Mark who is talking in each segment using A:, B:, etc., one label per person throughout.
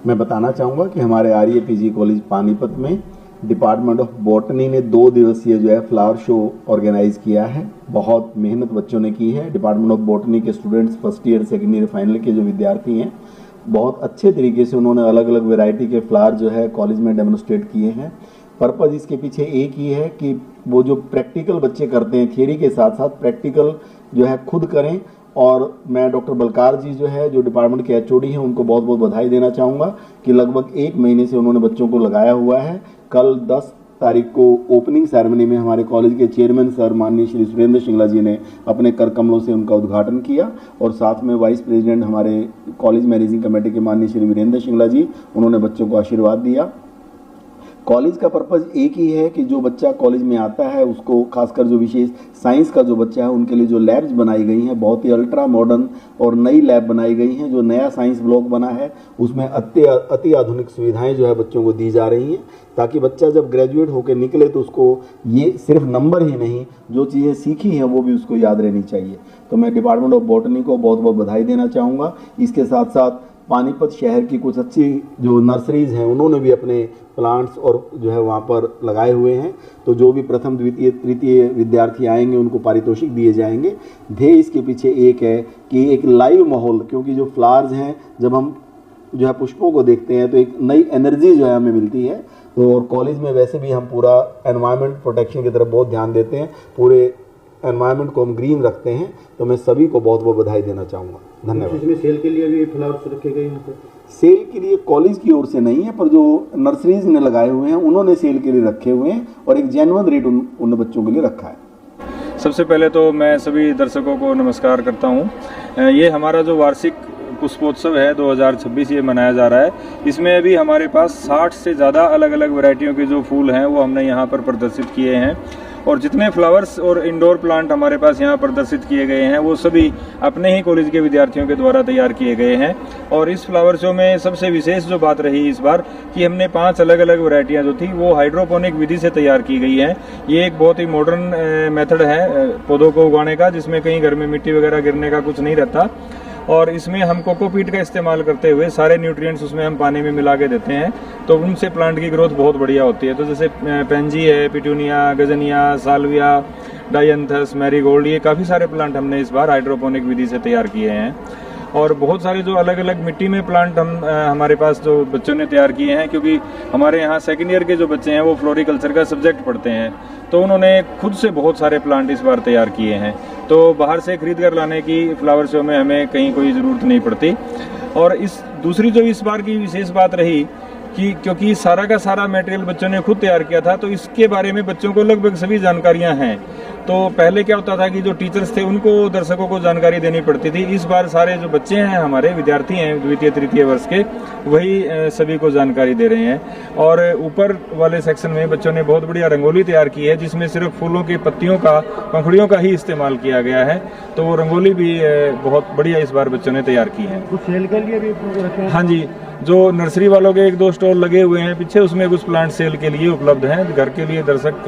A: मैं बताना चाहूँगा कि हमारे आर्य पीजी कॉलेज पानीपत में डिपार्टमेंट ऑफ बॉटनी ने 2 दिवसीय जो है फ्लावर शो ऑर्गेनाइज किया है। बहुत मेहनत बच्चों ने की है। डिपार्टमेंट ऑफ बॉटनी के students first year second year final के जो विद्यार्थी हैं, बहुत अच्छे तरीके से उन्होंने अलग अलग वैरायटी के फ्लावर जो है कॉलेज में डेमोन्स्ट्रेट किए हैं। पर्पज़ इसके पीछे एक ही है कि वो जो प्रैक्टिकल बच्चे करते हैं, थियरी के साथ साथ प्रैक्टिकल जो है खुद करें। और मैं डॉक्टर बलकार जी जो है, जो डिपार्टमेंट के एचओडी हैं, उनको बहुत बहुत बधाई देना चाहूँगा कि लगभग 1 महीने से उन्होंने बच्चों को लगाया हुआ है। कल 10 तारीख को ओपनिंग सेरेमनी में हमारे कॉलेज के चेयरमैन सर माननीय श्री सुरेंद्र सिंगला जी ने अपने कर कमलों से उनका उद्घाटन किया और साथ में वाइस प्रेसिडेंट हमारे कॉलेज मैनेजिंग कमेटी के माननीय श्री वीरेंद्र सिंगला जी, उन्होंने बच्चों को आशीर्वाद दिया। कॉलेज का पर्पज़ एक ही है कि जो बच्चा कॉलेज में आता है उसको, खासकर जो विशेष साइंस का जो बच्चा है, उनके लिए जो लैब्स बनाई गई हैं, बहुत ही अल्ट्रा मॉडर्न और नई लैब बनाई गई हैं। जो नया साइंस ब्लॉक बना है उसमें अति आधुनिक सुविधाएं जो है बच्चों को दी जा रही हैं, ताकि बच्चा जब ग्रेजुएट होकर निकले तो उसको ये सिर्फ नंबर ही नहीं, जो चीज़ें सीखी हैं वो भी उसको याद रहनी चाहिए। तो मैं डिपार्टमेंट ऑफ बॉटनी को बहुत बहुत बधाई देना चाहूँगा। इसके साथ साथ पानीपत शहर की कुछ अच्छी जो नर्सरीज़ हैं, उन्होंने भी अपने प्लांट्स और जो है वहाँ पर लगाए हुए हैं। तो जो भी प्रथम द्वितीय तृतीय विद्यार्थी आएंगे उनको पारितोषिक दिए जाएंगे। ध्येय इसके पीछे एक है कि एक लाइव माहौल, क्योंकि जो फ्लावर्स हैं, जब हम जो है पुष्पों को देखते हैं तो एक नई एनर्जी जो है हमें मिलती है। तो और कॉलेज में वैसे भी हम पूरा एनवायरनमेंट प्रोटेक्शन की तरफ बहुत ध्यान देते हैं, पूरे एनवायरनमेंट को हम ग्रीन रखते हैं। तो मैं सभी को बहुत बहुत बधाई देना चाहूँगा। धन्यवाद।
B: इसमें सेल के लिए भी फ्लावर्स रखे गए हैं?
A: सेल के लिए कॉलेज की ओर से नहीं है, पर जो नर्सरीज ने लगाए हुए हैं उन्होंने सेल के लिए रखे हुए हैं और एक जेन्युइन रेट उन बच्चों के लिए रखा है।
C: सबसे पहले तो मैं सभी दर्शकों को नमस्कार करता हूँ। ये हमारा जो वार्षिक पुष्पोत्सव है 2026 ये मनाया जा रहा है। इसमें अभी हमारे पास 60 से ज़्यादा अलग अलग वैरायटियों के जो फूल हैं वो हमने यहाँ पर प्रदर्शित किए हैं। और जितने फ्लावर्स और इंडोर प्लांट हमारे पास यहाँ प्रदर्शित किए गए हैं वो सभी अपने ही कॉलेज के विद्यार्थियों के द्वारा तैयार किए गए हैं। और इस फ्लावर शो में सबसे विशेष जो बात रही इस बार कि हमने 5 अलग अलग वैरायटियाँ जो थी वो हाइड्रोपोनिक विधि से तैयार की गई हैं। ये एक बहुत ही मॉडर्न मेथड है पौधों को उगाने का, जिसमें कहीं घर में मिट्टी वगैरह गिरने का कुछ नहीं रहता। और इसमें हम कोकोपीट का इस्तेमाल करते हुए सारे न्यूट्रिएंट्स उसमें हम पानी में मिला के देते हैं, तो उनसे प्लांट की ग्रोथ बहुत बढ़िया होती है। तो जैसे पेंजी है, पिटूनिया, गजनिया, साल्विया, डायंथस, मैरीगोल्ड, ये काफ़ी सारे प्लांट हमने इस बार हाइड्रोपोनिक विधि से तैयार किए हैं। और बहुत सारे जो अलग अलग मिट्टी में प्लांट हमारे पास जो बच्चों ने तैयार किए हैं, क्योंकि हमारे यहाँ सेकेंड ईयर के जो बच्चे हैं वो फ्लोरिकल्चर का सब्जेक्ट पढ़ते हैं, तो उन्होंने खुद से बहुत सारे प्लांट इस बार तैयार किए हैं। तो बाहर से खरीद कर लाने की फ्लावर शो में हमें कहीं कोई ज़रूरत नहीं पड़ती। और इस दूसरी जो इस बार की विशेष बात रही कि क्योंकि सारा का सारा मटेरियल बच्चों ने खुद तैयार किया था, तो इसके बारे में बच्चों को लगभग सभी जानकारियां हैं। तो पहले क्या होता था कि जो टीचर्स थे उनको दर्शकों को जानकारी देनी पड़ती थी। इस बार सारे जो बच्चे हैं, हमारे विद्यार्थी हैं द्वितीय तृतीय वर्ष के, वही सभी को जानकारी दे रहे हैं। और ऊपर वाले सेक्शन में बच्चों ने बहुत बढ़िया रंगोली तैयार की है, जिसमें सिर्फ फूलों की पत्तियों का, पंखुड़ियों का ही इस्तेमाल किया गया है। तो वो रंगोली भी बहुत बढ़िया इस बार बच्चों ने तैयार की है।
B: कुछ सेल के लिए भी रखे हैं?
C: हाँ जी, जो नर्सरी वालों के 1-2 स्टॉल लगे हुए हैं पीछे, उसमें कुछ प्लांट सेल के लिए उपलब्ध हैं। घर के लिए दर्शक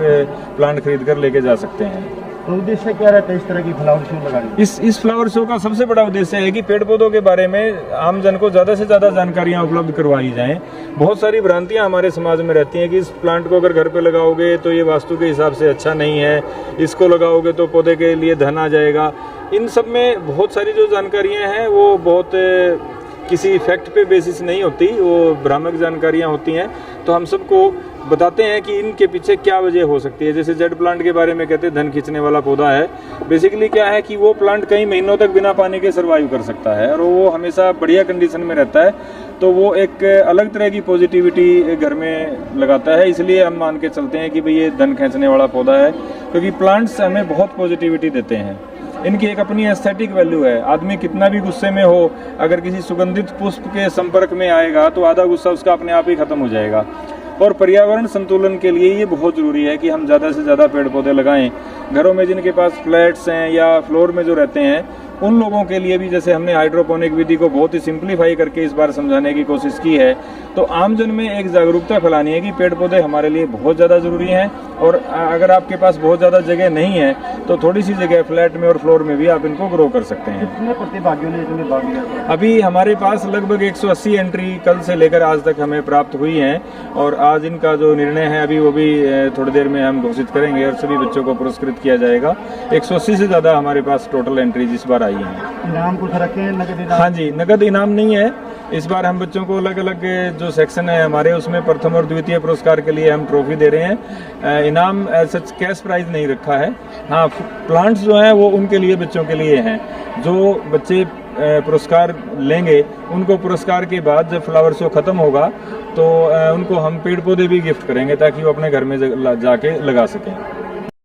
C: प्लांट खरीद कर लेके जा सकते हैं।
B: तो उद्देश्य क्या रहता है इस तरह की फ्लावर शो लगाने?
C: इस फ्लावर शो का सबसे बड़ा उद्देश्य है कि पेड़ पौधों के बारे में आम जन को ज़्यादा से ज़्यादा जानकारियाँ उपलब्ध करवाई जाएं। बहुत सारी भ्रांतियाँ हमारे समाज में रहती हैं कि इस प्लांट को अगर घर पे लगाओगे तो ये वास्तु के हिसाब से अच्छा नहीं है, इसको लगाओगे तो पौधे के लिए धन आ जाएगा। इन सब में बहुत सारी जो जानकारियाँ हैं वो बहुत किसी फैक्ट पे बेसिस नहीं होती, वो भ्रामक जानकारियाँ होती हैं। तो हम सबको बताते हैं कि इनके पीछे क्या वजह हो सकती है। जैसे जेड प्लांट के बारे में कहते हैं धन खींचने वाला पौधा है। बेसिकली क्या है कि वो प्लांट कई महीनों तक बिना पानी के सर्वाइव कर सकता है और वो हमेशा बढ़िया कंडीशन में रहता है। तो वो एक अलग तरह की पॉजिटिविटी घर में लगाता है। इसलिए हम मान के चलते हैं कि भाई ये धन खींचने वाला पौधा है, क्योंकि प्लांट्स हमें बहुत पॉजिटिविटी देते हैं। इनकी एक अपनी एस्थेटिक वैल्यू है। आदमी कितना भी गुस्से में हो, अगर किसी सुगंधित पुष्प के संपर्क में आएगा तो आधा गुस्सा उसका अपने आप ही खत्म हो जाएगा। और पर्यावरण संतुलन के लिए ये बहुत ज़रूरी है कि हम ज़्यादा से ज़्यादा पेड़ पौधे लगाएं। घरों में जिनके पास फ्लैट्स हैं या फ्लोर में जो रहते हैं, उन लोगों के लिए भी जैसे हमने हाइड्रोपोनिक विधि को बहुत ही सिंप्लीफाई करके इस बार समझाने की कोशिश की है। तो आमजन में एक जागरूकता फैलानी है कि पेड़ पौधे हमारे लिए बहुत ज़्यादा ज़रूरी हैं, और अगर आपके पास बहुत ज़्यादा जगह नहीं है तो थोड़ी सी जगह फ्लैट में और फ्लोर में भी आप इनको ग्रो कर सकते हैं।
B: कितने प्रतिभागियों ने इसमें भाग लिया?
C: अभी हमारे पास लगभग 180 एंट्री कल से लेकर आज तक हमें प्राप्त हुई हैं, और आज इनका जो निर्णय है अभी वो भी थोड़ी देर में हम घोषित करेंगे और सभी बच्चों को पुरस्कृत किया जाएगा। 180 से ज़्यादा हमारे पास टोटल एंट्रीज इस बार आई हैं।
B: इनाम कुछ रखे हैं, नगद इनाम?
C: हाँ जी, नगद इनाम नहीं है। इस बार हम बच्चों को अलग अलग जो सेक्शन है हमारे, उसमें प्रथम और द्वितीय पुरस्कार के लिए हम ट्रॉफी दे रहे हैं। इनाम सच कैश प्राइज नहीं रखा है। हाँ, प्लांट्स जो हैं वो उनके लिए, बच्चों के लिए हैं। जो बच्चे पुरस्कार लेंगे उनको पुरस्कार के बाद जब फ्लावर शो खत्म होगा तो उनको हम पेड़ पौधे भी गिफ्ट करेंगे ताकि वो अपने घर में जाके लगा सकें।